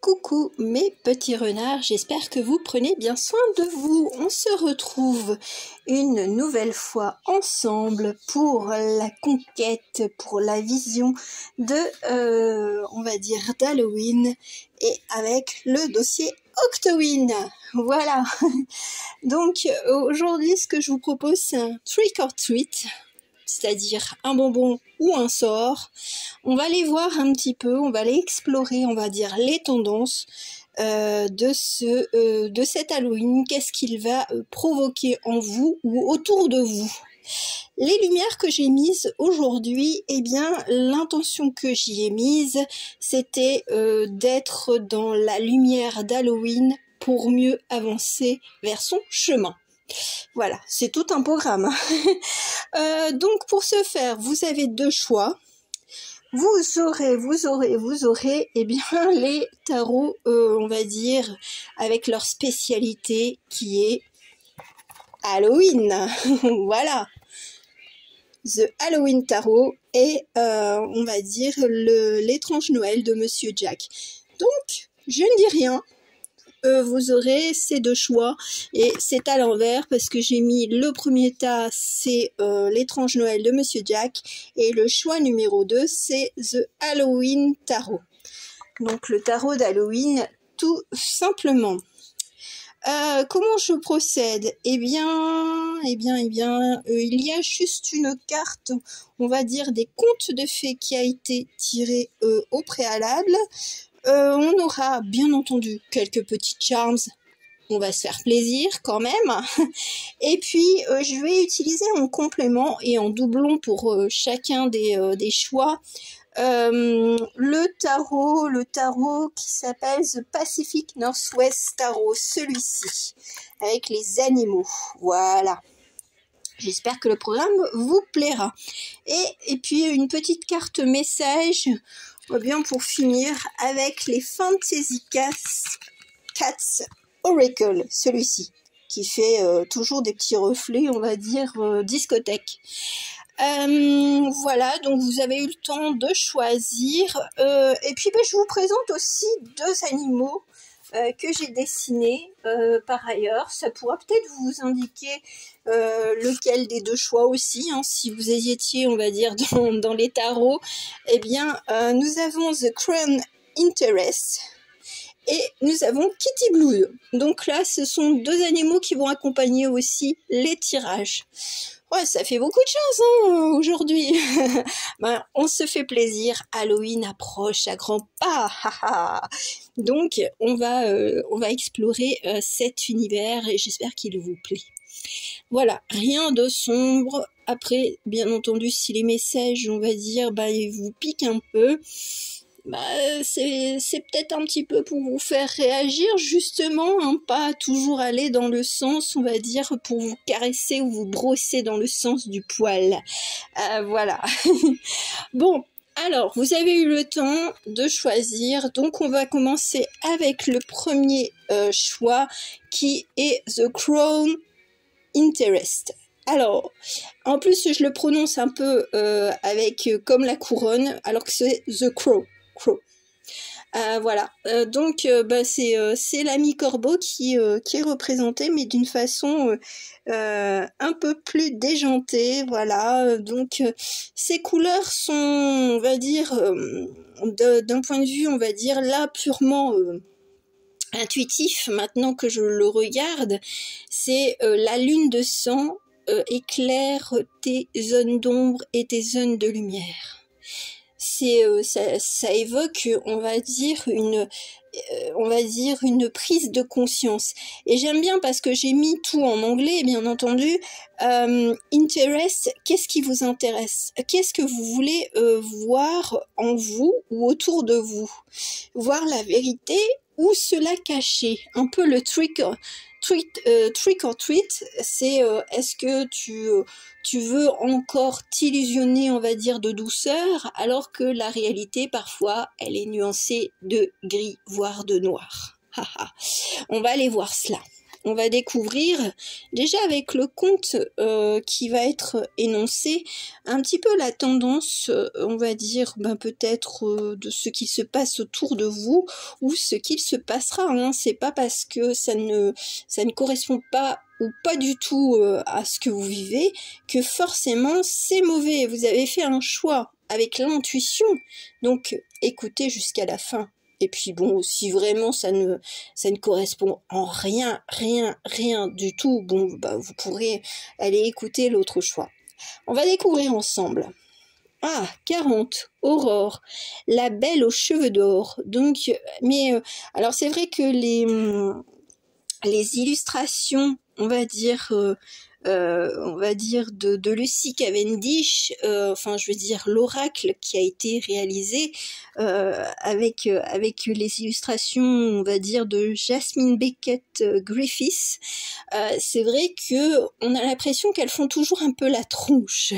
Coucou mes petits renards, j'espère que vous prenez bien soin de vous. On se retrouve une nouvelle fois ensemble pour la conquête, pour la vision de, on va dire, d'Halloween et avec le dossier Octoween. Voilà. Donc aujourd'hui, ce que je vous propose, c'est un trick or treat, c'est-à-dire un bonbon ou un sort. On va aller voir un petit peu, on va aller explorer, on va dire, les tendances de cet Halloween. Qu'est-ce qu'il va provoquer en vous ou autour de vous. Les lumières que j'ai mises aujourd'hui, eh bien, l'intention que j'y ai mise, c'était d'être dans la lumière d'Halloween pour mieux avancer vers son chemin. Voilà, c'est tout un programme. Donc pour ce faire, vous avez deux choix. Vous aurez, eh bien, les tarots, on va dire, avec leur spécialité qui est Halloween. Voilà. The Halloween Tarot et, on va dire, l'étrange Noël de Monsieur Jack. Donc, je ne dis rien. Vous aurez ces deux choix et c'est à l'envers parce que j'ai mis le premier tas, c'est l'étrange Noël de Monsieur Jack et le choix numéro 2 c'est The Halloween Tarot. Donc le tarot d'Halloween tout simplement. Comment je procède? Eh bien, il y a juste une carte, on va dire des contes de fées qui a été tirée au préalable. On aura bien entendu quelques petits charms, on va se faire plaisir quand même. Et puis je vais utiliser en complément et en doublon pour chacun des choix le tarot qui s'appelle The Pacific Northwest Tarot, celui-ci, avec les animaux. Voilà. J'espère que le programme vous plaira. Et puis une petite carte message, bien pour finir, avec les Fantasy Cats Oracle, celui-ci, qui fait toujours des petits reflets, on va dire, discothèque. Voilà, donc vous avez eu le temps de choisir. Et puis je vous présente aussi deux animaux que j'ai dessinés par ailleurs. Ça pourra peut-être vous indiquer lequel des deux choix aussi, hein, si vous hésitiez, on va dire, dans les tarots. Eh bien, nous avons The Crown Interest et nous avons Kitty Blue. Donc là, ce sont deux animaux qui vont accompagner aussi les tirages. Ouais, ça fait beaucoup de choses hein, aujourd'hui. Ben, on se fait plaisir. Halloween approche à grands pas. Donc, on va explorer cet univers et j'espère qu'il vous plaît. Voilà, rien de sombre. Après, bien entendu, si les messages, on va dire, ils vous piquent un peu, c'est peut-être un petit peu pour vous faire réagir justement, hein, pas toujours aller dans le sens, on va dire, pour vous caresser ou vous brosser dans le sens du poil. Voilà. Bon, alors, vous avez eu le temps de choisir, donc on va commencer avec le premier choix qui est The Crown Interest. Alors, en plus je le prononce un peu avec comme la couronne, alors que c'est The Crow. Voilà, donc c'est l'ami corbeau qui est représenté, mais d'une façon un peu plus déjantée. Voilà, donc ces couleurs sont, on va dire, d'un point de vue, on va dire, là purement intuitif, maintenant que je le regarde, c'est la lune de sang éclaire tes zones d'ombre et tes zones de lumière. Ça évoque, on va dire une prise de conscience. Et j'aime bien parce que j'ai mis tout en anglais, bien entendu. Interest, qu'est-ce qui vous intéresse? Qu'est-ce que vous voulez voir en vous ou autour de vous? Voir la vérité ou cela caché? Un peu le trick or treat, c'est est-ce que tu veux encore t'illusionner, on va dire, de douceur, alors que la réalité, parfois, elle est nuancée de gris, voire de noir. On va aller voir cela. on va découvrir, déjà avec le conte qui va être énoncé, un petit peu la tendance, on va dire, peut-être de ce qui se passe autour de vous, ou ce qu'il se passera, hein. C'est pas parce que ça ne correspond pas ou pas du tout à ce que vous vivez, que forcément c'est mauvais. Vous avez fait un choix avec l'intuition, donc écoutez jusqu'à la fin. Et puis bon, si vraiment ça ne correspond en rien du tout, bon, vous pourrez aller écouter l'autre choix. On va découvrir ensemble. Ah, 40, Aurore, la belle aux cheveux d'or. Donc, alors c'est vrai que les illustrations, on va dire de Lucy Cavendish, l'oracle qui a été réalisé avec les illustrations, on va dire, de Jasmine Beckett Griffiths. C'est vrai que on a l'impression qu'elles font toujours un peu la tronche.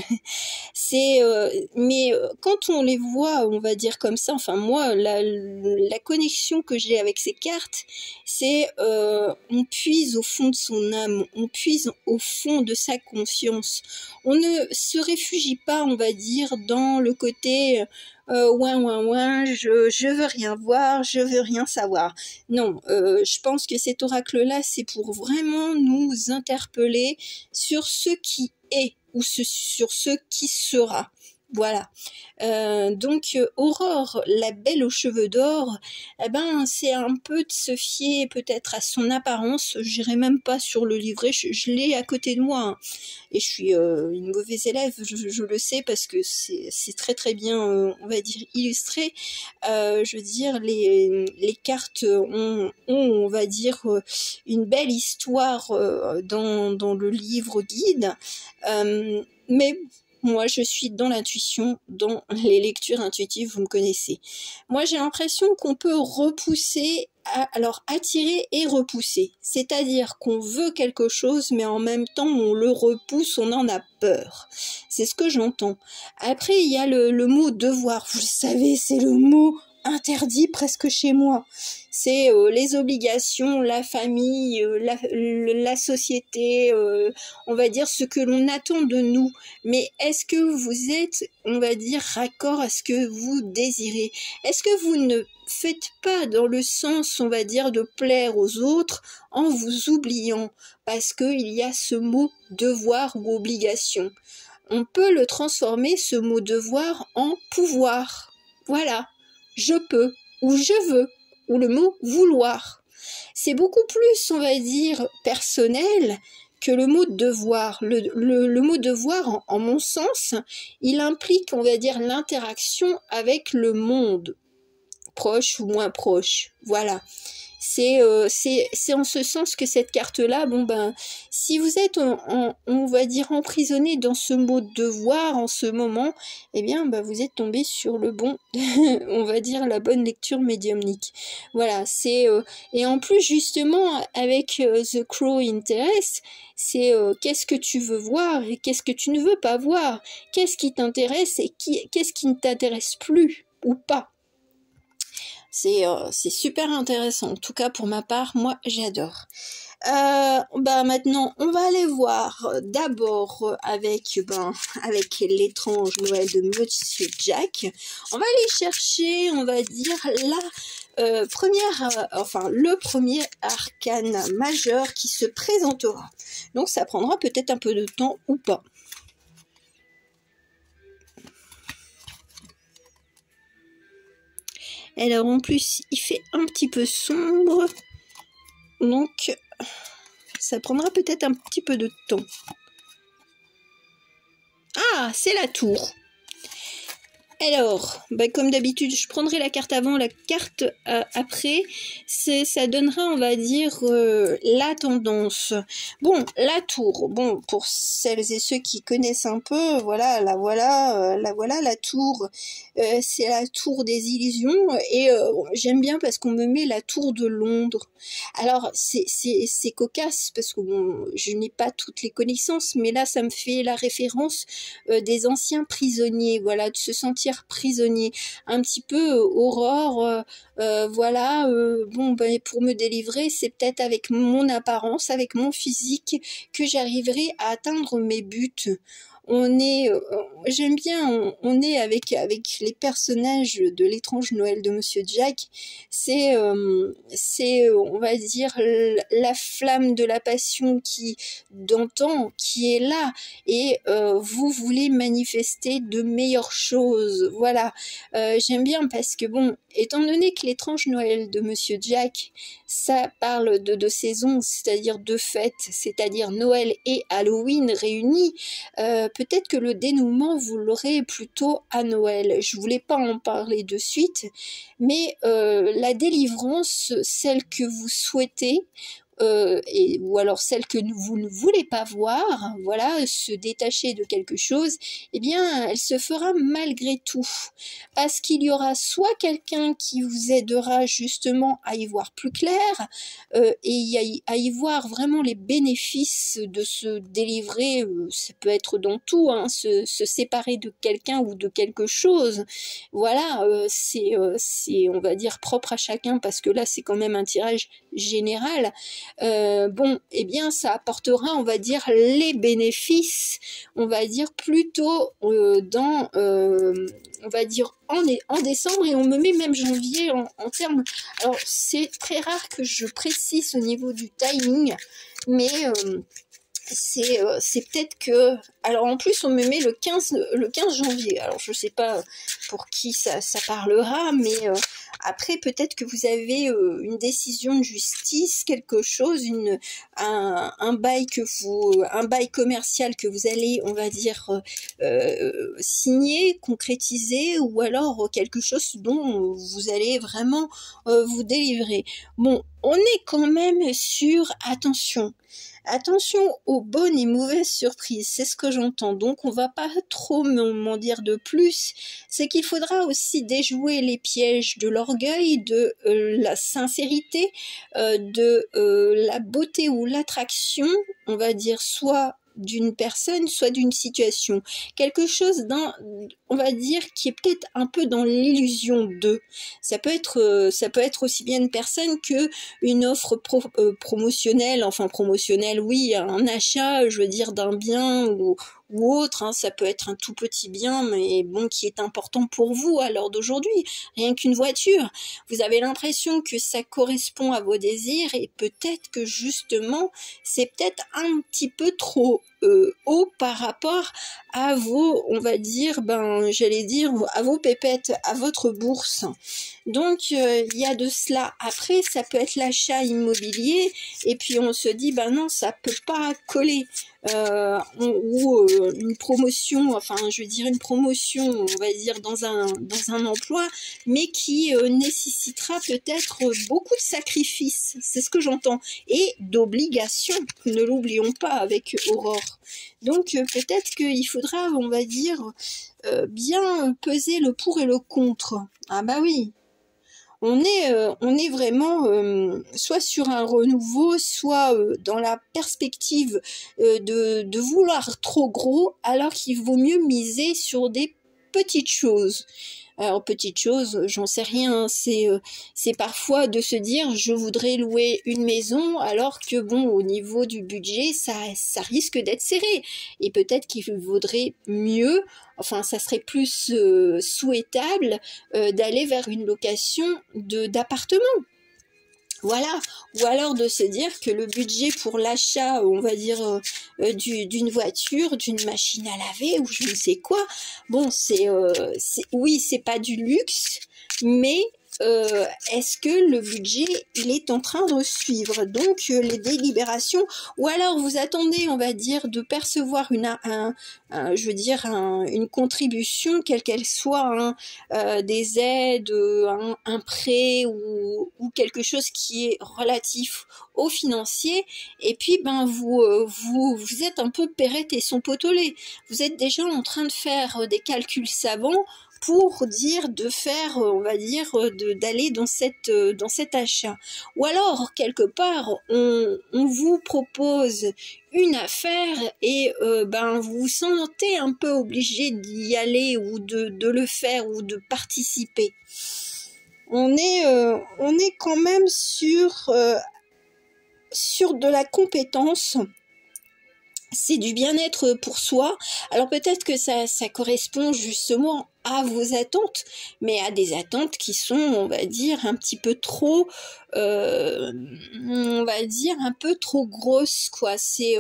Mais quand on les voit, on va dire comme ça, enfin moi, la connexion que j'ai avec ces cartes, c'est on puise au fond de son âme, on puise au fond de sa conscience. On ne se réfugie pas, on va dire, dans le côté je veux rien voir, je veux rien savoir. Non, je pense que cet oracle-là, c'est pour vraiment nous interpeller sur ce qui est ou sur ce qui sera. Voilà. Donc Aurore, la belle aux cheveux d'or, c'est un peu de se fier peut-être à son apparence. J'irai même pas sur le livret, je l'ai à côté de moi, hein. Et je suis une mauvaise élève, je le sais, parce que c'est très bien, on va dire, illustré. Je veux dire, les cartes ont, on va dire, une belle histoire dans le livre guide, mais moi, je suis dans l'intuition, dans les lectures intuitives, vous me connaissez. Moi, j'ai l'impression qu'on peut repousser, alors attirer et repousser. C'est-à-dire qu'on veut quelque chose, mais en même temps, on le repousse, on en a peur. C'est ce que j'entends. Après, il y a le mot devoir. Vous le savez, c'est le mot interdit presque chez moi. C'est les obligations, la famille, la société, on va dire ce que l'on attend de nous. Mais est-ce que vous êtes, on va dire, raccord à ce que vous désirez? Est-ce que vous ne faites pas dans le sens, on va dire, de plaire aux autres en vous oubliant? Parce qu'il y a ce mot devoir ou obligation. On peut le transformer, ce mot devoir, en pouvoir. Voilà. Je peux, ou je veux, ou le mot vouloir. C'est beaucoup plus, on va dire, personnel que le mot devoir. Le mot devoir, en mon sens, il implique, on va dire, l'interaction avec le monde, proche ou moins proche. Voilà. C'est en ce sens que cette carte-là, si vous êtes, on va dire, emprisonné dans ce mot devoir en ce moment, eh bien, vous êtes tombé sur le bon, on va dire, la bonne lecture médiumnique. Voilà, et en plus, justement, avec The Crow Interest, c'est qu'est-ce que tu veux voir et qu'est-ce que tu ne veux pas voir, qu'est-ce qui t'intéresse et qu'est-ce qui ne t'intéresse plus ou pas. C'est super intéressant. En tout cas, pour ma part, moi, j'adore. Maintenant, on va aller voir d'abord avec l'étrange Noël de Monsieur Jack. On va aller chercher, on va dire, le premier arcane majeur qui se présentera. Donc, ça prendra peut-être un peu de temps ou pas. Alors en plus, il fait un petit peu sombre, donc ça prendra peut-être un petit peu de temps. Ah, c'est la tour. Alors, comme d'habitude, je prendrai la carte avant, la carte après. Ça donnera, on va dire, la tendance. Bon, la tour. Bon, pour celles et ceux qui connaissent un peu, voilà, la tour. c'est la tour des illusions, et j'aime bien parce qu'on me met la tour de Londres. Alors c'est cocasse parce que bon, je n'ai pas toutes les connaissances, mais là ça me fait la référence des anciens prisonniers, voilà, de se sentir prisonnier, un petit peu Aurore, voilà, bon ben, pour me délivrer, c'est peut-être avec mon apparence, avec mon physique que j'arriverai à atteindre mes buts. On est, j'aime bien, on est avec les personnages de l'étrange Noël de Monsieur Jack. C'est, on va dire, la flamme de la passion qui d'antan, qui est là, et vous voulez manifester de meilleures choses. Voilà, j'aime bien parce que bon, étant donné que l'étrange Noël de Monsieur Jack, ça parle de deux saisons, c'est-à-dire deux fêtes, c'est-à-dire Noël et Halloween réunis. Peut-être que le dénouement, vous l'aurez plutôt à Noël. Je voulais pas en parler de suite, mais la délivrance, celle que vous souhaitez, ou alors celle que vous ne voulez pas voir, voilà, se détacher de quelque chose, eh bien, elle se fera malgré tout. Parce qu'il y aura soit quelqu'un qui vous aidera justement à y voir plus clair, et à y voir vraiment les bénéfices de se délivrer, ça peut être dans tout, hein, se séparer de quelqu'un ou de quelque chose. Voilà, c'est, on va dire, propre à chacun, parce que là, c'est quand même un tirage général. Bon, eh bien, ça apportera, on va dire, les bénéfices, on va dire, plutôt dans, on va dire, en décembre, et on me met même janvier en termes. Alors, c'est très rare que je précise au niveau du timing, mais c'est peut-être que, alors en plus on me met le 15 janvier, alors je sais pas pour qui ça parlera, mais après peut-être que vous avez une décision de justice, quelque chose, un bail un bail commercial que vous allez, on va dire, signer, concrétiser, ou alors quelque chose dont vous allez vraiment vous délivrer. Bon, on est quand même sur, attention aux bonnes et mauvaises surprises, c'est ce que j'entends. Donc on va pas trop m'en dire de plus. C'est qu'il faudra aussi déjouer les pièges de l'orgueil, de la sincérité, de la beauté ou l'attraction, on va dire, soit d'une personne, soit d'une situation. Quelque chose on va dire, qui est peut-être un peu dans l'illusion de. Ça peut être aussi bien une personne que une offre promotionnelle, enfin promotionnelle, oui, un achat, je veux dire, d'un bien ou autre, hein, ça peut être un tout petit bien, mais bon, qui est important pour vous à l'heure d'aujourd'hui, rien qu'une voiture. Vous avez l'impression que ça correspond à vos désirs, et peut-être que justement, c'est peut-être un petit peu trop haut par rapport à vos, on va dire, j'allais dire, à vos pépettes, à votre bourse. Donc, il y a de cela. Après, ça peut être l'achat immobilier, et puis on se dit, non, ça peut pas coller. Ou une promotion, enfin, je veux dire une promotion, on va dire, dans un emploi, mais qui nécessitera peut-être beaucoup de sacrifices, c'est ce que j'entends, et d'obligations, ne l'oublions pas avec Aurore. Donc, peut-être qu'il faudra, on va dire, bien peser le pour et le contre. Ah bah oui, on est vraiment soit sur un renouveau, soit dans la perspective de vouloir trop gros, alors qu'il vaut mieux miser sur des petites choses. Alors, petites choses, j'en sais rien, c'est parfois de se dire, je voudrais louer une maison, alors que bon, au niveau du budget, ça risque d'être serré. Et peut-être qu'il vaudrait mieux, enfin, ça serait plus souhaitable d'aller vers une location d'appartement. Voilà, ou alors de se dire que le budget pour l'achat, on va dire, d'une voiture, d'une machine à laver, ou je ne sais quoi, bon, oui, c'est pas du luxe, mais est-ce que le budget, il est en train de suivre? Donc, les délibérations, ou alors vous attendez, on va dire, de percevoir je veux dire, une contribution, quelle qu'elle soit, des aides, un prêt, ou quelque chose qui est relatif au financier, et puis vous êtes un peu perrette et son pot au lait. Vous êtes déjà en train de faire des calculs savants pour dire de faire, on va dire, d'aller dans cet achat. Ou alors, quelque part, on vous propose une affaire et vous vous sentez un peu obligé d'y aller ou de le faire ou de participer. On est quand même sur de la compétence. C'est du bien-être pour soi. Alors peut-être que ça correspond justement à vos attentes, mais à des attentes qui sont, on va dire, un petit peu trop, on va dire, un peu trop grosses, quoi. C'est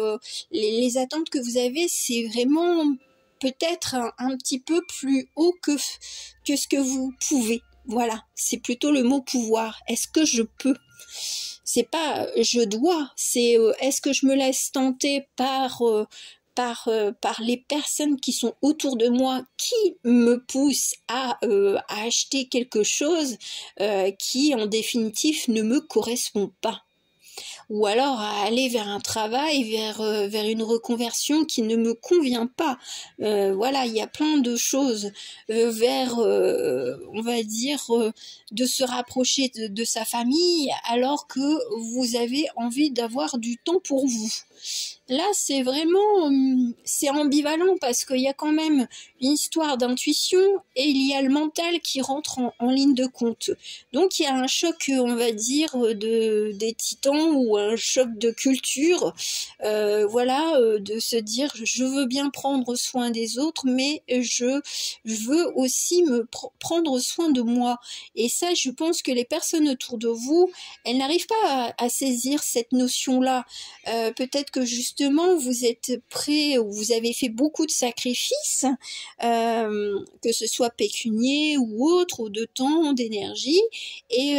les attentes que vous avez, c'est vraiment peut-être un petit peu plus haut que ce que vous pouvez. Voilà, c'est plutôt le mot pouvoir. Est-ce que je peux ? C'est pas je dois, c'est est-ce que je me laisse tenter par les personnes qui sont autour de moi, qui me poussent à acheter quelque chose qui en définitive ne me correspond pas. Ou alors à aller vers un travail, vers une reconversion qui ne me convient pas. Voilà, il y a plein de choses on va dire, de se rapprocher de sa famille alors que vous avez envie d'avoir du temps pour vous. Là, c'est vraiment, c'est ambivalent parce qu'il y a quand même une histoire d'intuition et il y a le mental qui rentre en ligne de compte. Donc, il y a un choc, on va dire, des titans ou un choc de culture, voilà, de se dire, je veux bien prendre soin des autres, mais je veux aussi prendre soin de moi. Et ça, je pense que les personnes autour de vous, elles n'arrivent pas à saisir cette notion-là. Peut-être que justement vous êtes prêts ou vous avez fait beaucoup de sacrifices, que ce soit pécunier ou autre, ou de temps, d'énergie, et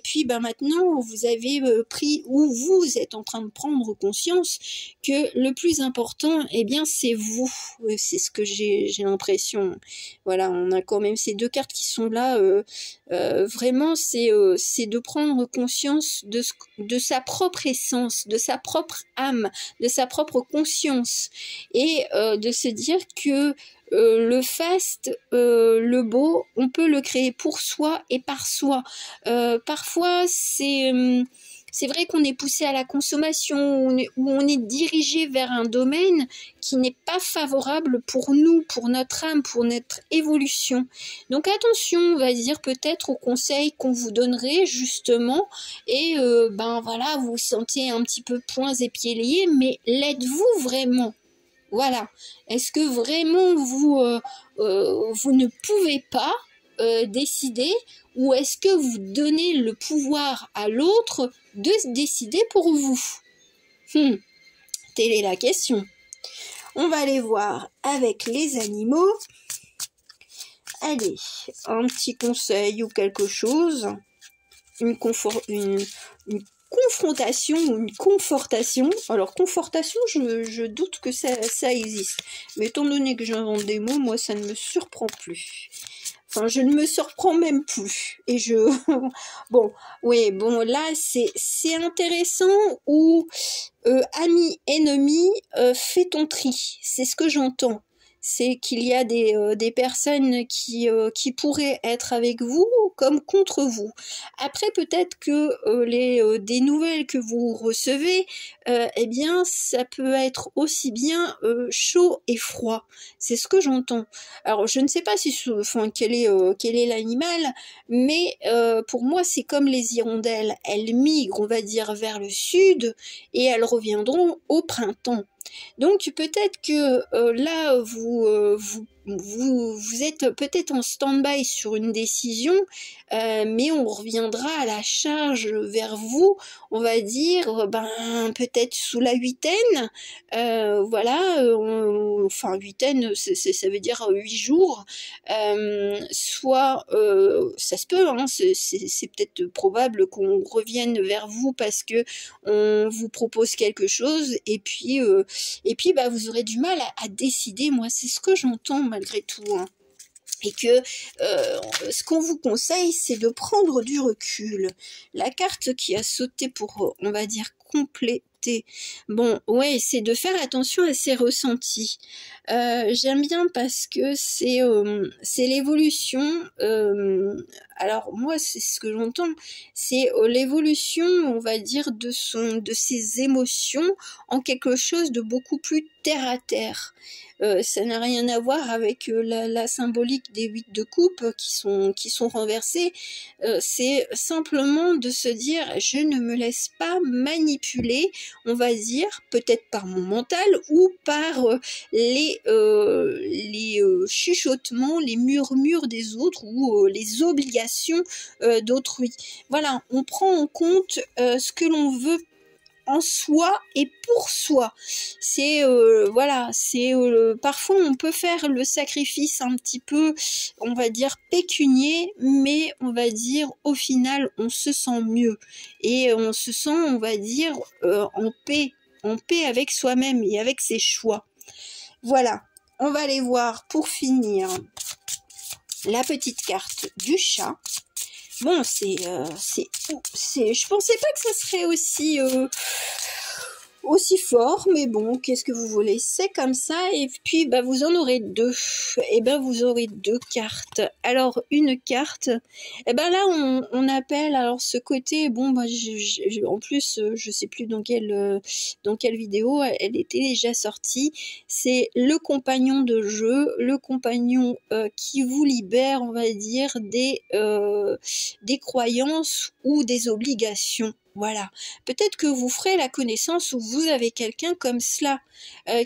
puis maintenant vous avez pris, ou vous êtes en train de prendre conscience que le plus important, eh bien c'est vous. C'est ce que j'ai l'impression. Voilà, on a quand même ces deux cartes qui sont là. Vraiment, c'est de prendre conscience de sa propre essence, de sa propre âme, de sa propre conscience, et de se dire que le faste, le beau, on peut le créer pour soi et par soi. Parfois, c'est vrai qu'on est poussé à la consommation, où on est dirigé vers un domaine qui n'est pas favorable pour nous, pour notre âme, pour notre évolution. Donc attention, on va dire peut-être aux conseils qu'on vous donnerait justement, et voilà, vous vous sentez un petit peu poings et pieds liés, mais l'êtes-vous vraiment ? Voilà. Est-ce que vraiment vous ne pouvez pas décider, ou est-ce que vous donnez le pouvoir à l'autre de décider pour vous ? Telle est la question. On va aller voir avec les animaux. Allez, un petit conseil ou quelque chose. Une confrontation ou une confortation. Alors, confortation, je doute que ça existe. Mais étant donné que j'invente des mots, moi, ça ne me surprend plus. Enfin, je ne me surprends même plus. Et bon, oui, bon, là, c'est intéressant où, ami, ennemi, fais ton tri. C'est ce que j'entends. C'est qu'il y a des personnes qui pourraient être avec vous comme contre vous. Après, peut-être que des nouvelles que vous recevez, eh bien, ça peut être aussi bien chaud et froid. C'est ce que j'entends. Alors, je ne sais pas quel est l'animal, mais pour moi, c'est comme les hirondelles. Elles migrent, on va dire, vers le sud et elles reviendront au printemps. Donc peut-être que là vous êtes peut-être en stand-by sur une décision, mais on reviendra à la charge vers vous, on va dire, peut-être sous la huitaine, voilà, enfin huitaine, ça veut dire 8 jours, soit, ça se peut, hein, c'est peut-être probable qu'on revienne vers vous parce que on vous propose quelque chose, et puis vous aurez du mal à décider. Moi, c'est ce que j'entends malgré tout, hein. Et que ce qu'on vous conseille, c'est de prendre du recul. La carte qui a sauté pour, on va dire, compléter côté. Bon, ouais, c'est de faire attention à ses ressentis. J'aime bien parce que c'est l'évolution. Alors moi, c'est ce que j'entends, c'est l'évolution, on va dire, de ses émotions en quelque chose de beaucoup plus terre à terre. Ça n'a rien à voir avec la symbolique des 8 de coupe qui sont renversés. C'est simplement de se dire, je ne me laisse pas manipuler, on va dire, peut-être par mon mental ou par les chuchotements, les murmures des autres ou les obligations d'autrui. Voilà, on prend en compte ce que l'on veut en soi et pour soi. C'est voilà, c'est parfois on peut faire le sacrifice un petit peu, on va dire pécunier, mais on va dire au final on se sent mieux et on se sent, on va dire en paix avec soi-même et avec ses choix. Voilà, on va aller voir pour finir la petite carte du chat. Bon, je pensais pas que ça serait aussi fort, mais bon, qu'est-ce que vous voulez, c'est comme ça. Et puis bah vous en aurez deux, et ben vous aurez deux cartes. Alors une carte, et ben là on appelle, alors ce côté, bon bah en plus je sais plus dans quelle vidéo elle était déjà sortie, c'est le compagnon de jeu, le compagnon qui vous libère, on va dire, des croyances ou des obligations. Voilà, peut-être que vous ferez la connaissance ou vous avez quelqu'un comme cela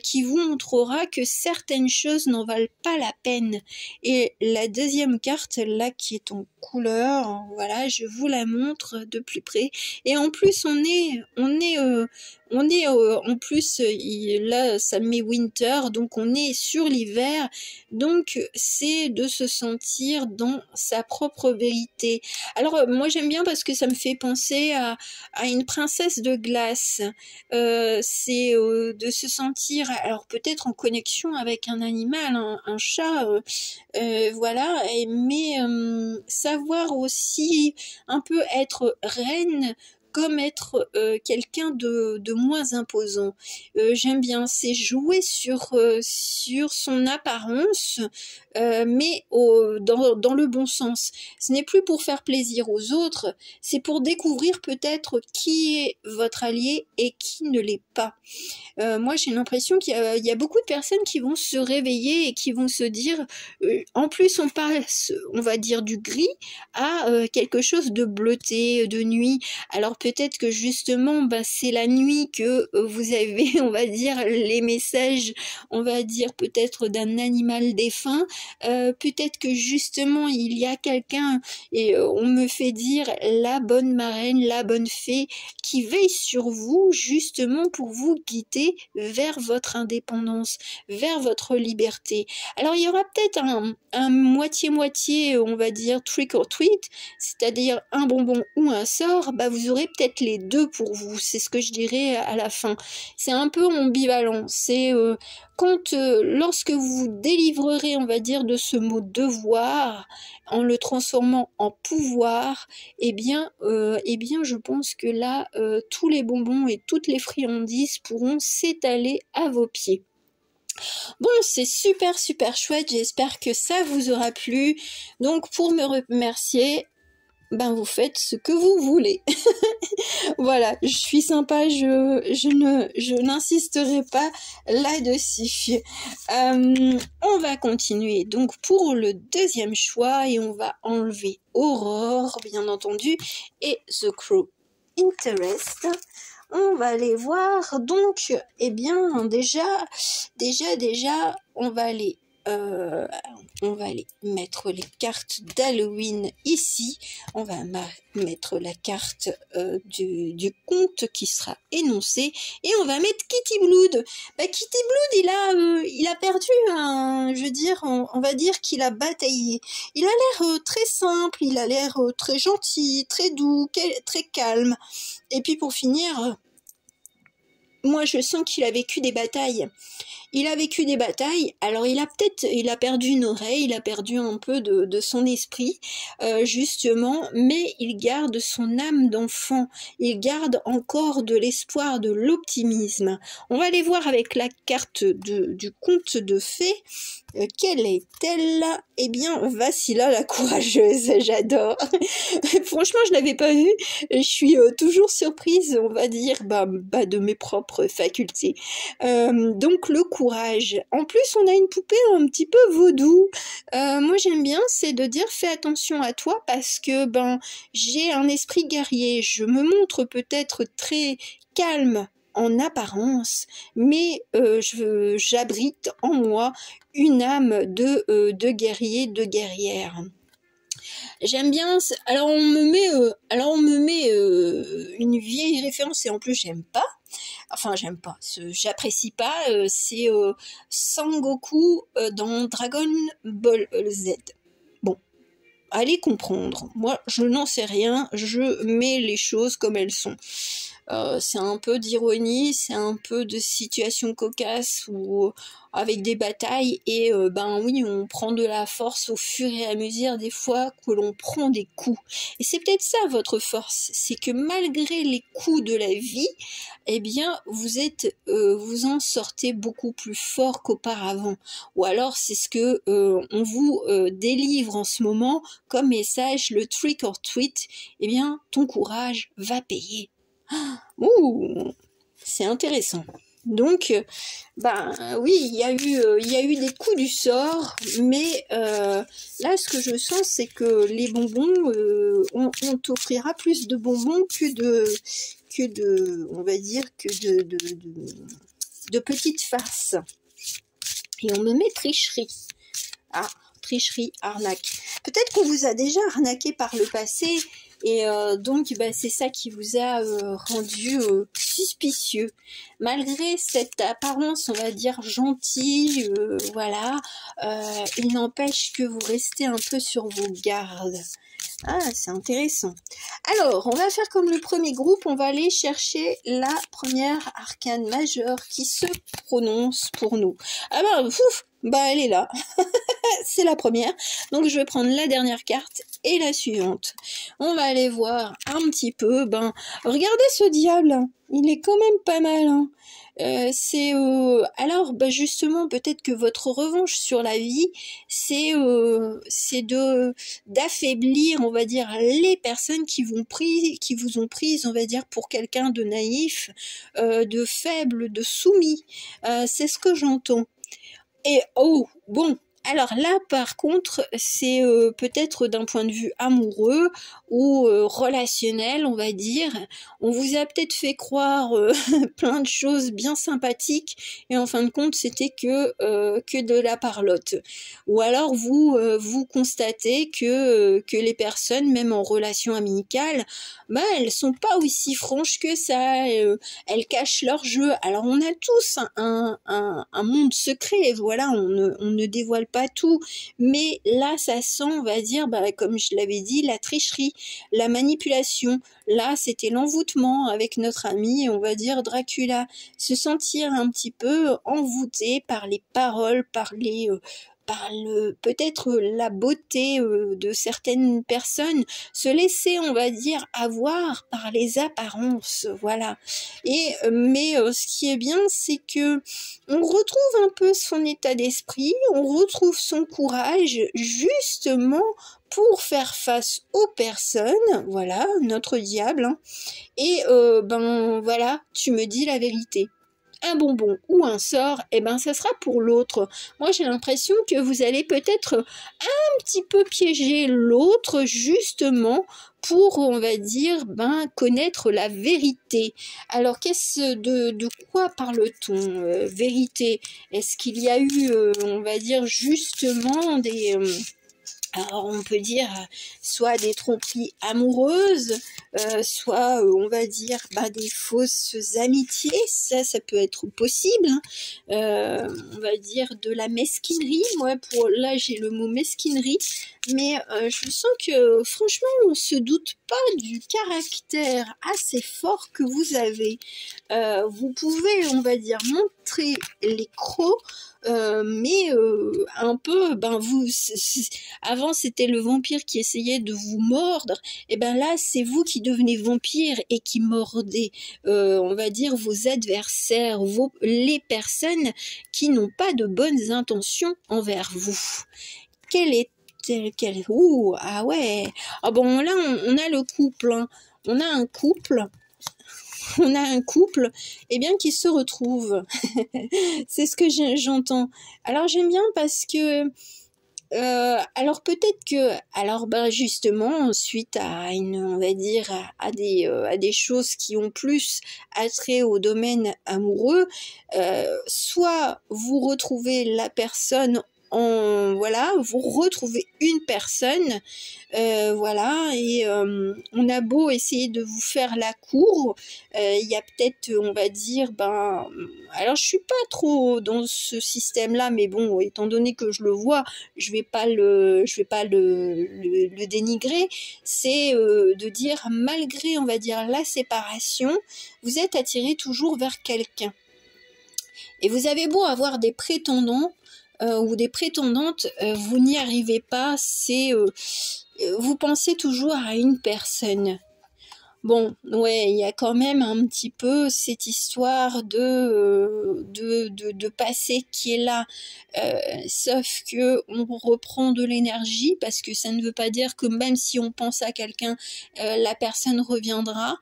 qui vous montrera que certaines choses n'en valent pas la peine. Et la deuxième carte, là, qui est en couleur, voilà, je vous la montre de plus près. Et en plus, on est en plus, là, ça met winter, donc on est sur l'hiver. Donc, c'est de se sentir dans sa propre vérité. Alors, moi, j'aime bien parce que ça me fait penser à une princesse de glace. C'est de se sentir, alors peut-être en connexion avec un animal, un chat, voilà, mais savoir aussi un peu être reine, comme être quelqu'un de moins imposant. J'aime bien, c'est jouer sur son apparence, mais dans le bon sens. Ce n'est plus pour faire plaisir aux autres, c'est pour découvrir peut-être qui est votre allié et qui ne l'est pas. Moi j'ai l'impression qu'il y a beaucoup de personnes qui vont se réveiller et qui vont se dire, en plus on passe, on va dire, du gris à quelque chose de bleuté, de nuit. Alors peut-être que justement c'est la nuit que vous avez, on va dire, les messages, on va dire peut-être d'un animal défunt, peut-être que justement il y a quelqu'un, et on me fait dire la bonne marraine, la bonne fée qui veille sur vous justement pour vous guider vers votre indépendance, vers votre liberté. Alors il y aura peut-être un moitié-moitié, on va dire trick or treat, c'est-à-dire un bonbon ou un sort, vous aurez peut-être les deux pour vous, c'est ce que je dirais à la fin. C'est un peu ambivalent, c'est quand lorsque vous vous délivrerez, on va dire, de ce mot devoir, en le transformant en pouvoir, eh bien je pense que là, tous les bonbons et toutes les friandises pourront s'étaler à vos pieds. Bon, c'est super chouette, j'espère que ça vous aura plu. Donc pour me remercier, vous faites ce que vous voulez. Voilà, je suis sympa, je n'insisterai pas là-dessus. On va continuer donc pour le deuxième choix et on va enlever Aurore, bien entendu, et The Crow Interest. On va aller voir, donc, déjà, on va aller mettre les cartes d'Halloween ici. On va mettre la carte du conte qui sera énoncée et on va mettre Kitty Blood. Kitty Blood, il a perdu je veux dire, on va dire qu'il a bataillé. Il a l'air très simple, il a l'air très gentil, très doux, très calme. Et puis pour finir, moi je sens qu'il a vécu des batailles. Il a vécu des batailles, alors il a perdu une oreille, il a perdu un peu de son esprit, justement, mais il garde son âme d'enfant, il garde encore de l'espoir, de l'optimisme. On va aller voir avec la carte du conte de fées. Quelle est-elle? Eh bien, Vassila la courageuse, j'adore. Franchement, je l'avais pas vue. Je suis toujours surprise, on va dire, de mes propres facultés. Donc le courage. En plus, on a une poupée un petit peu vaudou. Moi, j'aime bien, c'est de dire fais attention à toi parce que j'ai un esprit guerrier. Je me montre peut-être très calme en apparence, mais j'abrite en moi une âme de guerrier, de guerrière. J'aime bien. Alors on me met une vieille référence et en plus j'aime pas. Enfin j'aime pas. J'apprécie pas. C'est Sangoku dans Dragon Ball Z. Bon. Allez comprendre. Moi, je n'en sais rien. Je mets les choses comme elles sont. C'est un peu d'ironie, c'est un peu de situation cocasse ou avec des batailles et oui, on prend de la force au fur et à mesure des fois que l'on prend des coups. Et c'est peut-être ça votre force, c'est que malgré les coups de la vie, eh bien vous en sortez beaucoup plus fort qu'auparavant. Ou alors c'est ce que on vous délivre en ce moment comme message, le trick or treat. Eh bien ton courage va payer. Ouh, c'est intéressant. Donc, oui, il y a eu des coups du sort, mais là, ce que je sens, c'est que les bonbons, on t'offrira plus de bonbons on va dire, de petites farces. Et on me met tricherie. Ah, tricherie, arnaque. Peut-être qu'on vous a déjà arnaqué par le passé. Et donc, c'est ça qui vous a rendu suspicieux. Malgré cette apparence, on va dire, gentille, voilà, il n'empêche que vous restez un peu sur vos gardes. Ah, c'est intéressant. Alors, on va faire comme le premier groupe, on va aller chercher la première arcane majeure qui se prononce pour nous. Ah elle est là. C'est la première. Donc, je vais prendre la dernière carte et la suivante. On va aller voir un petit peu. Regardez ce diable. Il est quand même pas mal. Hein. Alors, justement, peut-être que votre revanche sur la vie, c'est d'affaiblir, on va dire, les personnes qui vous ont prise, on va dire, pour quelqu'un de naïf, de faible, de soumis. C'est ce que j'entends. Et alors là, par contre, c'est peut-être d'un point de vue amoureux ou relationnel, on va dire. On vous a peut-être fait croire plein de choses bien sympathiques et en fin de compte, c'était que de la parlotte. Ou alors vous constatez que les personnes, même en relation amicale, elles sont pas aussi franches que ça. Elles cachent leur jeu. Alors on a tous un monde secret. Voilà, on ne dévoile pas tout, mais là ça sent, on va dire, comme je l'avais dit, la tricherie, la manipulation. Là c'était l'envoûtement avec notre ami, on va dire Dracula, se sentir un petit peu envoûté par les paroles, par peut-être la beauté de certaines personnes, se laisser, on va dire, avoir par les apparences, voilà. Et mais ce qui est bien, c'est que on retrouve un peu son état d'esprit, on retrouve son courage, justement pour faire face aux personnes, voilà, notre diable. Hein. Et voilà, tu me dis la vérité. Un bonbon ou un sort, ça sera pour l'autre. Moi, j'ai l'impression que vous allez peut-être un petit peu piéger l'autre, justement, pour, on va dire, connaître la vérité. Alors, de quoi parle-t-on, vérité? Est-ce qu'il y a eu, on va dire, justement, alors on peut dire soit des tromperies amoureuses, soit on va dire des fausses amitiés, ça peut être possible. Hein. On va dire de la mesquinerie. Moi là j'ai le mot mesquinerie. mais je sens que franchement on se doute pas du caractère assez fort que vous avez. Vous pouvez, on va dire, montrer les crocs, mais un peu, ben vous, avant c'était le vampire qui essayait de vous mordre, et ben là c'est vous qui devenez vampire et qui mordez, on va dire, vos adversaires, les personnes qui n'ont pas de bonnes intentions envers vous. Quel est Ouh, ah ouais. Ah bon, là on a le couple, hein. On a un couple. On a un couple, eh bien, qui se retrouve. C'est ce que j'entends. Alors j'aime bien parce que alors peut-être que, alors ben justement, suite à on va dire, à des choses qui ont plus attrait au domaine amoureux, soit vous retrouvez la personne voilà, vous retrouvez une personne, voilà, et on a beau essayer de vous faire la cour, il y a peut-être, on va dire, ben, alors je suis pas trop dans ce système-là, mais bon, étant donné que je le vois, je vais pas le dénigrer. C'est de dire, malgré, on va dire, la séparation, vous êtes attiré toujours vers quelqu'un. Et vous avez beau avoir des prétendants, ou des prétendantes, vous n'y arrivez pas, vous pensez toujours à une personne. Bon, ouais, il y a quand même un petit peu cette histoire de passé qui est là, sauf que on reprend de l'énergie, parce que ça ne veut pas dire que même si on pense à quelqu'un, la personne reviendra.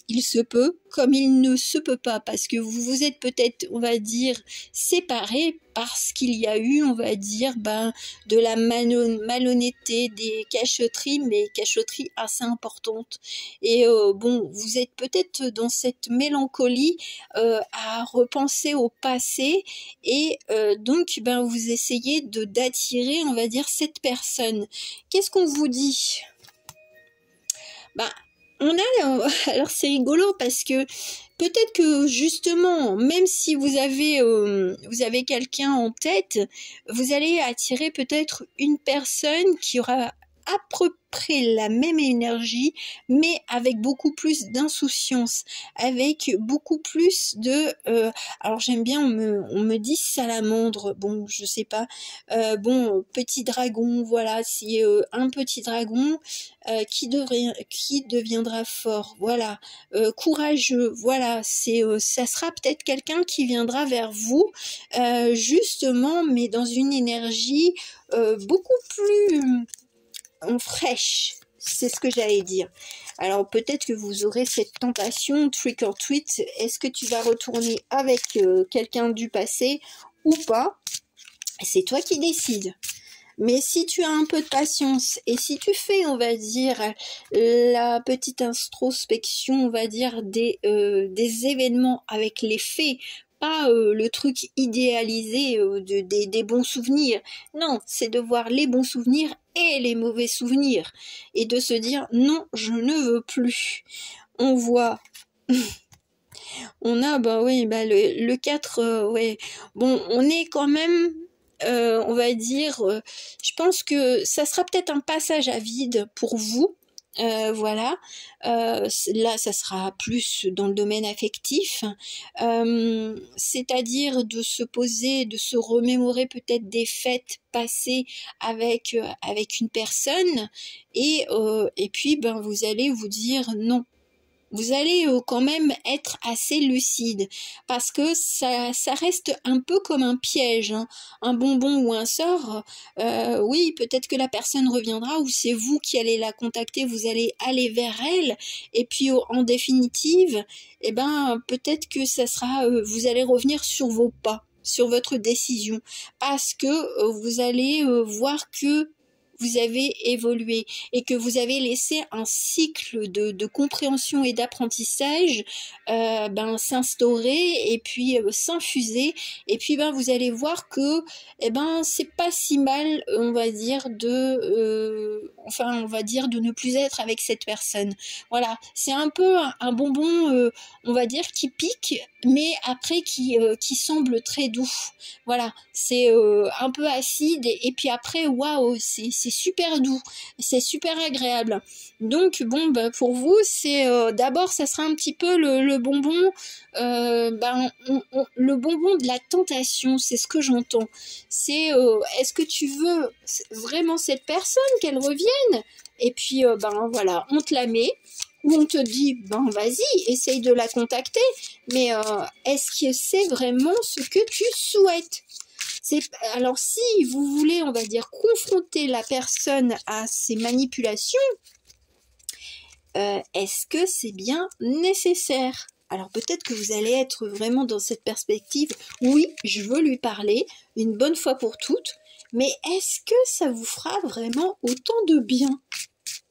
Il se peut, comme il ne se peut pas, parce que vous vous êtes peut-être, on va dire, séparés, parce qu'il y a eu, on va dire, ben, de la malhonnêteté, des cachotteries, mais cachotteries assez importantes. Et bon, vous êtes peut-être dans cette mélancolie à repenser au passé, et donc ben vous essayez d'attirer, on va dire, cette personne. Qu'est-ce qu'on vous dit? Ben, on a, alors c'est rigolo parce que peut-être que justement, même si vous avez quelqu'un en tête, vous allez attirer peut-être une personne qui aura à peu près la même énergie, mais avec beaucoup plus d'insouciance, avec beaucoup plus de... alors j'aime bien, on me dit salamandre, bon, je sais pas, bon, petit dragon, voilà, c'est un petit dragon qui deviendra fort, voilà, courageux, voilà, ça sera peut-être quelqu'un qui viendra vers vous, justement, mais dans une énergie beaucoup plus fraîche, c'est ce que j'allais dire. Alors peut-être que vous aurez cette tentation, trick or treat, est-ce que tu vas retourner avec quelqu'un du passé ou pas? C'est toi qui décides. Mais si tu as un peu de patience et si tu fais, on va dire, la petite introspection, on va dire, des événements avec les faits, pas le truc idéalisé des bons souvenirs. Non, c'est de voir les bons souvenirs et les mauvais souvenirs. Et de se dire, non, je ne veux plus. On voit... on a, bah oui, bah le 4, ouais. Bon, on est quand même... on va dire, je pense que ça sera peut-être un passage à vide pour vous, voilà, là ça sera plus dans le domaine affectif, c'est-à-dire de se poser, de se remémorer peut-être des fêtes passées avec une personne, et puis ben vous allez vous dire non. Vous allez quand même être assez lucide, parce que ça reste un peu comme un piège, hein. Un bonbon ou un sort, oui, peut-être que la personne reviendra, ou c'est vous qui allez la contacter, vous allez aller vers elle, et puis en définitive, eh ben, peut-être que ça sera, vous allez revenir sur vos pas, sur votre décision, parce que vous allez voir que vous avez évolué et que vous avez laissé un cycle de compréhension et d'apprentissage s'instaurer et puis s'infuser, et puis vous allez voir que c'est pas si mal, on va dire de ne plus être avec cette personne. Voilà, c'est un peu un bonbon, on va dire, qui pique, mais après qui semble très doux. Voilà, c'est un peu acide et puis après, waouh, c'est super doux, c'est super agréable. Donc bon, pour vous, c'est d'abord, ça sera un petit peu le bonbon, le bonbon de la tentation, c'est ce que j'entends. C'est est-ce que tu veux vraiment cette personne, qu'elle revienne? Et puis voilà, on te la met, ou on te dit vas-y, essaye de la contacter, mais est-ce que c'est vraiment ce que tu souhaites? Alors si vous voulez, on va dire, confronter la personne à ces manipulations, est-ce que c'est bien nécessaire? Alors peut-être que vous allez être vraiment dans cette perspective, oui, je veux lui parler une bonne fois pour toutes, mais est-ce que ça vous fera vraiment autant de bien?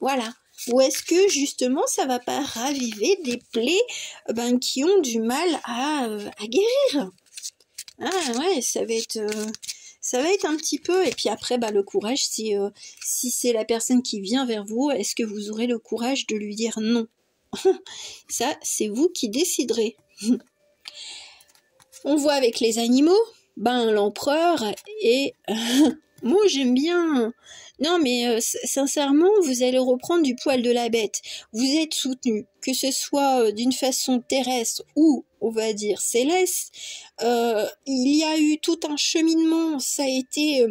Voilà. Ou est-ce que justement ça va pas raviver des plaies qui ont du mal à guérir? Ah ouais, ça va être un petit peu, et puis après le courage, si c'est la personne qui vient vers vous, est-ce que vous aurez le courage de lui dire non? Ça, c'est vous qui déciderez. On voit avec les animaux, l'empereur et moi j'aime bien. Non mais sincèrement, vous allez reprendre du poil de la bête. Vous êtes soutenu, que ce soit d'une façon terrestre ou, on va dire, céleste. Il y a eu tout un cheminement, ça a été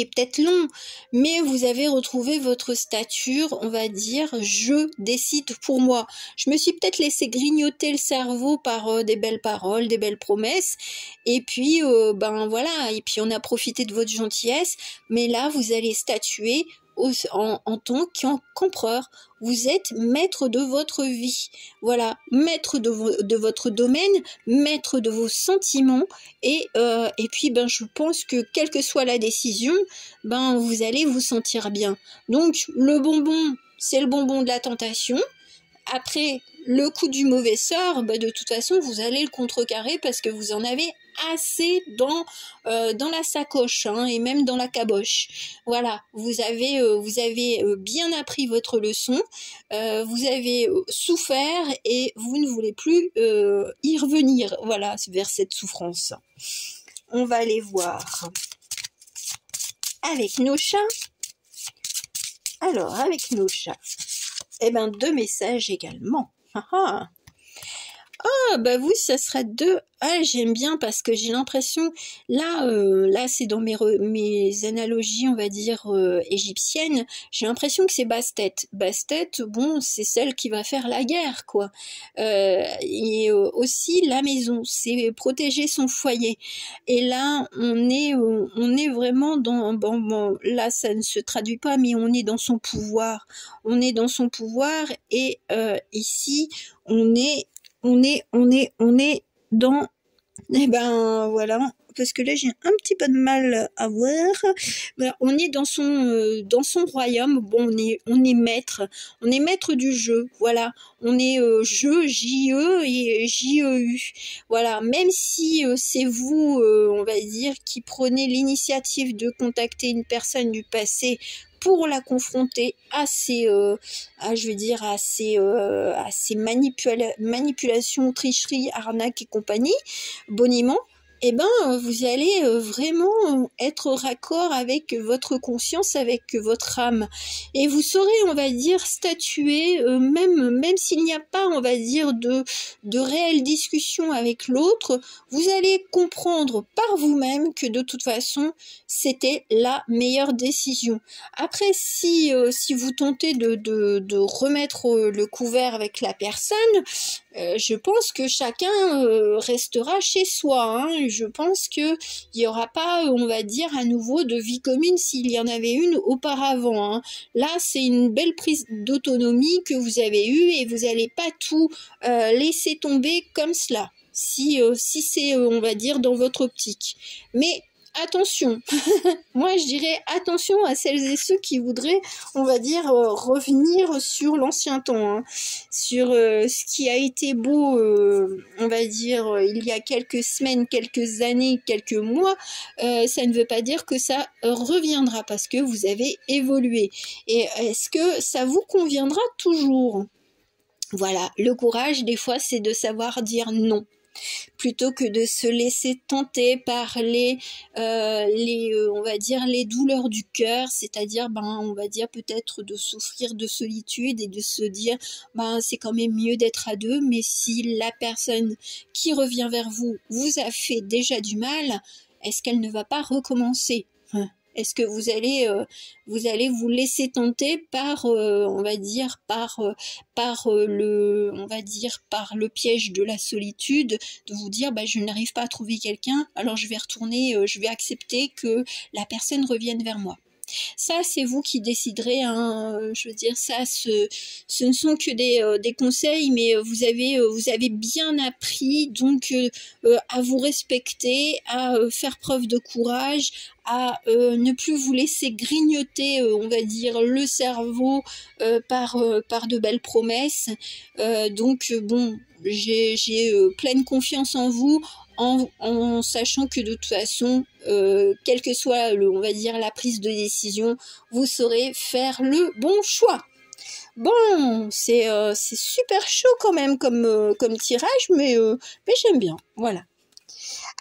peut-être long, mais vous avez retrouvé votre stature, on va dire, je décide pour moi. Je me suis peut-être laissé grignoter le cerveau par des belles paroles, des belles promesses, et puis voilà, et puis on a profité de votre gentillesse, mais là vous allez statuer en tant qu'empereur. Vous êtes maître de votre vie, voilà, maître de votre domaine, maître de vos sentiments, et puis je pense que quelle que soit la décision, vous allez vous sentir bien. Donc le bonbon, c'est le bonbon de la tentation. Après, le coup du mauvais sort, de toute façon, vous allez le contrecarrer parce que vous en avez assez dans la sacoche, et même dans la caboche. Voilà, vous avez bien appris votre leçon, vous avez souffert et vous ne voulez plus y revenir, voilà, vers cette souffrance. On va aller voir avec nos chats. Alors, avec nos chats, 2 messages également. Vous, ça sera 2. Ah, j'aime bien parce que j'ai l'impression, là c'est dans mes analogies, on va dire, égyptiennes, j'ai l'impression que c'est Bastet. Bastet, bon, c'est celle qui va faire la guerre, quoi. Et aussi la maison, c'est protéger son foyer. Et là, on est vraiment dans, là, ça ne se traduit pas, mais on est dans son pouvoir. On est dans son pouvoir, et ici, on est dans, voilà, parce que là j'ai un petit peu de mal à voir. On est dans son royaume. Bon, on est maître du jeu. Voilà, on est jeu, J-E et J-E-U. Voilà, même si c'est vous, on va dire, qui prenez l'initiative de contacter une personne du passé pour la confronter à ces manipulations, tricheries, arnaques et compagnie, boniment, vous allez vraiment être raccord avec votre conscience, avec votre âme, et vous saurez, on va dire, statuer, même s'il n'y a pas, on va dire, de réelle discussion avec l'autre, vous allez comprendre par vous-même que de toute façon c'était la meilleure décision. Après, si vous tentez de remettre le couvert avec la personne, je pense que chacun restera chez soi, Je pense que il y aura pas, on va dire, à nouveau de vie commune s'il y en avait une auparavant, Là, c'est une belle prise d'autonomie que vous avez eue, et vous n'allez pas tout laisser tomber comme cela, si c'est, on va dire, dans votre optique. Mais attention, moi je dirais attention à celles et ceux qui voudraient, on va dire, revenir sur l'ancien temps, hein, sur ce qui a été beau, on va dire, il y a quelques semaines, quelques années, quelques mois, ça ne veut pas dire que ça reviendra parce que vous avez évolué. Et est-ce que ça vous conviendra toujours? Voilà, le courage, des fois, c'est de savoir dire non, plutôt que de se laisser tenter par on va dire, les douleurs du cœur, c'est-à-dire, on va dire peut-être de souffrir de solitude et de se dire, c'est quand même mieux d'être à deux, mais si la personne qui revient vers vous vous a fait déjà du mal, est-ce qu'elle ne va pas recommencer? Est-ce que vous allez vous laisser tenter par, on va dire, par le piège de la solitude, de vous dire, je n'arrive pas à trouver quelqu'un, alors je vais retourner, je vais accepter que la personne revienne vers moi. Ça, c'est vous qui déciderez, hein. Je veux dire, ça, ce ne sont que des conseils, mais vous avez bien appris, donc à vous respecter, à faire preuve de courage, à ne plus vous laisser grignoter, on va dire, le cerveau par de belles promesses. Donc, bon, j'ai pleine confiance en vous, en sachant que de toute façon, quelle que soit, on va dire, la prise de décision, vous saurez faire le bon choix. Bon, c'est super chaud quand même comme tirage, mais j'aime bien, voilà.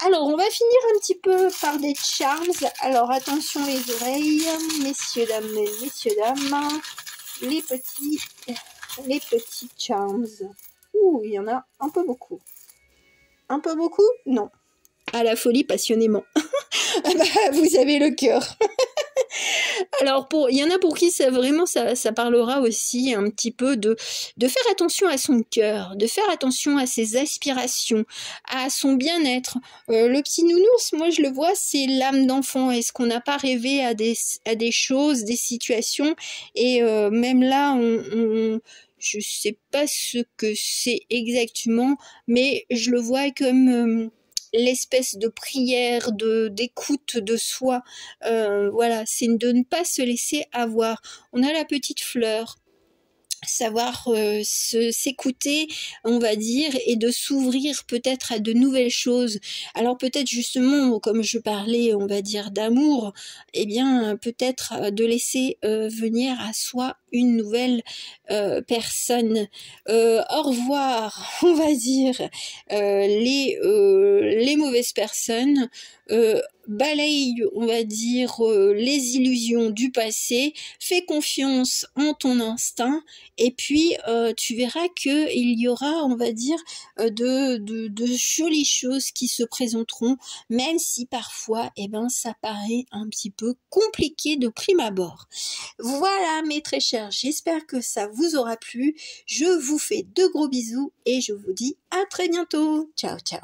Alors, on va finir un petit peu par des charms. Alors, attention les oreilles, messieurs, dames, les petits charms. Ouh, il y en a un peu beaucoup. Un peu beaucoup? Non. À la folie, passionnément. Vous avez le cœur. Alors, il y en a pour qui ça parlera aussi un petit peu de faire attention à son cœur, de faire attention à ses aspirations, à son bien-être. Le petit nounours, moi je le vois, c'est l'âme d'enfant. Est-ce qu'on n'a pas rêvé à des choses, des situations? Et même là, je sais pas ce que c'est exactement, mais je le vois comme l'espèce de prière, d'écoute de soi. Voilà, c'est de ne pas se laisser avoir. On a la petite fleur. Savoir s'écouter, on va dire, et de s'ouvrir peut-être à de nouvelles choses. Alors peut-être justement, comme je parlais, on va dire, d'amour, eh bien peut-être de laisser venir à soi une nouvelle personne. Au revoir, on va dire, les mauvaises personnes. Balaye, on va dire, les illusions du passé, fais confiance en ton instinct, et puis tu verras que il y aura, on va dire, de jolies choses qui se présenteront, même si parfois, ça paraît un petit peu compliqué de prime abord. Voilà, mes très chers, j'espère que ça vous aura plu. Je vous fais de gros bisous et je vous dis à très bientôt. Ciao, ciao.